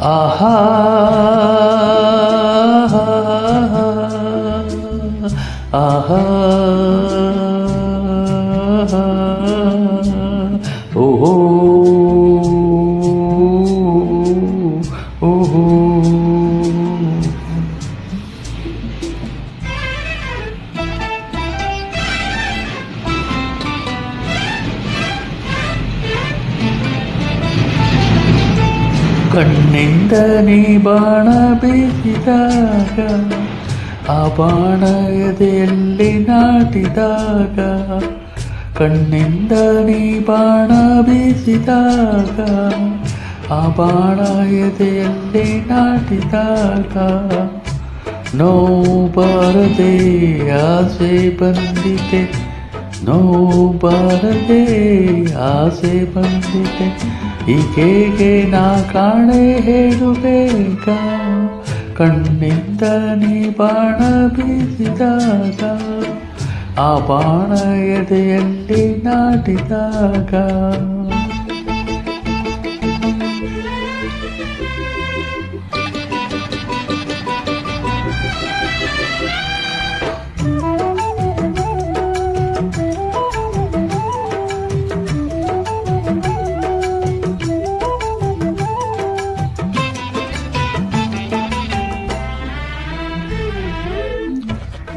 ಆಹಾ ಆಹಾ ಓಹೋ ಓಹೋ ಕಣ್ಣಿಂದ ನೀ ಬಾಣ ಬೀಸಿದಾಗ ಆ ಬಾಣ ಎದೆಯಲ್ಲಿ ನಾಟಿದಾಗ ಕಣ್ಣಿಂದ ನೀ ಬಾಣ ಬೀಸಿದಾಗ ಆ ಬಾಣ ಎದೆಯಲ್ಲಿ ನಾಟಿದಾಗ ನೋವು ಬಾರದೆ ಆಸೆ ಬಂದಿದೆ ನೋವು ಬಾರದೆ ಆಸೆ ಬಂದಿದೆ ಈಗೇಗೆ ನಾ ಕಾಣೆ ಹೇಳಬೇಕ ಕಣ್ಣಿಂದ ನೀ ಬಾಣ ಬೀಸಿದಾಗ ಆ ಬಾಣ ಎದೆಯಲ್ಲಿ ನಾಟಿದಾಗ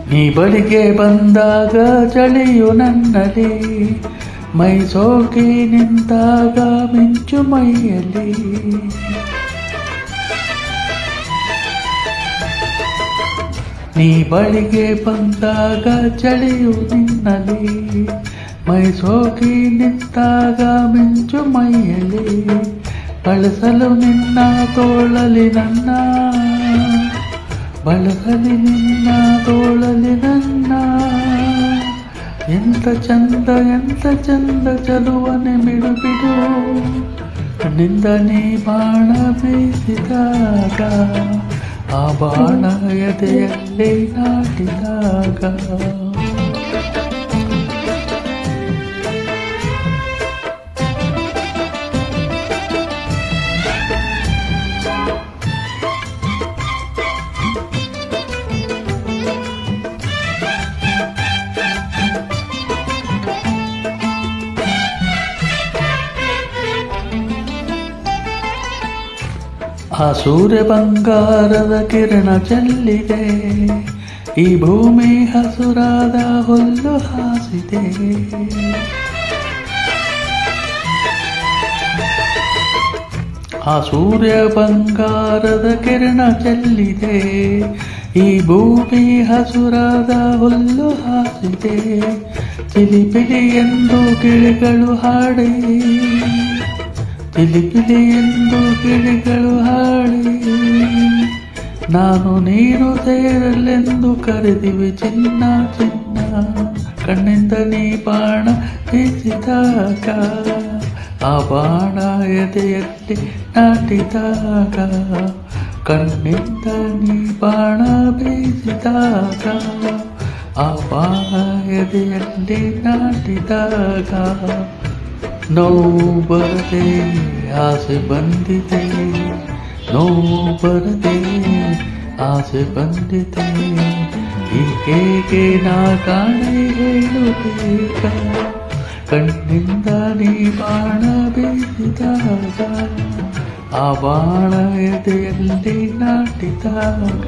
ನೀ ಬಳಿಗೆ ಬಂದಾಗ ಚಳಿಯು ನನ್ನಲ್ಲಿ ಮೈ ಸೋಕಿ ನಿಂತಾಗ ಮಿಂಚು ಮೈಯಲ್ಲಿ ನೀ ಬಳಿಗೆ ಬಂದಾಗ ಚಳಿಯು ನಿನ್ನಲ್ಲಿ ಮೈ ಸೋಕಿ ನಿಂತಾಗ ಮಿಂಚು ಮೈಯಲ್ಲಿ ಬಳಸಲು ನಿನ್ನ ತೋಳಲಿ ನನ್ನ ಬಳಸಲಿ ನಿನ್ನ ತೋಳಲಿ ನನ್ನ ಎಂತ ಚಂದ ಚಲುವನೆ ಬಿಡು ಬಿಡು ಕಣ್ಣಿಂದ ನೀ ಬಾಣ ಬೀಸಿದಾಗ ಆ ಬಾಣ ಎದೆಯಲ್ಲಿ ನಾಟಿದಾಗ ಆ ಸೂರ್ಯ ಬಂಗಾರದ ಕಿರಣ ಚೆಲ್ಲಿದೆ ಈ ಭೂಮಿ ಹಸುರಾದ ಹುಲ್ಲು ಹಾಸಿದೆ ಆ ಸೂರ್ಯ ಬಂಗಾರದ ಕಿರಣ ಚೆಲ್ಲಿದೆ ಈ ಭೂಮಿ ಹಸುರಾದ ಹುಲ್ಲು ಹಾಸಿದೆ ಚಿಲಿಪಿಲಿ ಎಂದು ಗಿಳಿಗಳು ಹಾಡಿ ಪಿಲಿ ಎಂದು ಗಿಳಿಗಳು ಹಾಡಿ ನಾನು ನೀನು ಸೇರಲೆಂದು ಕರೆದಿವೆ ಚಿನ್ನ ಚಿನ್ನ ಕಣ್ಣಿಂದ ನೀ ಬಾಣ ಬೀಸಿದಾಗ ಆ ಬಾಣ ಎದೆಯಲ್ಲಿ ನಾಟಿದಾಗ ಕಣ್ಣಿಂದ ನೀ ಬಾಣ ಬೀಸಿದಾಗ ಆ ಬಾಣ ಎದೆಯಲ್ಲಿ ನಾಟಿದಾಗ ನೋವು ಬರದೆ ಆಸೆ ಬಂದಿದೆ ನೋವು ಬರದೆ ಆಸೆ ಬಂದಿದೆ ಹೀಗೆ ನಾ ಕಾಣೆ ಹೇಳಬೇಕ ಕಣ್ಣಿಂದ ನೀ ಬಾಣ ಬೀಸಿದಾಗ ಆ ಬಾಣ ಎದೆಯಲ್ಲಿ ನಾಟಿದಾಗ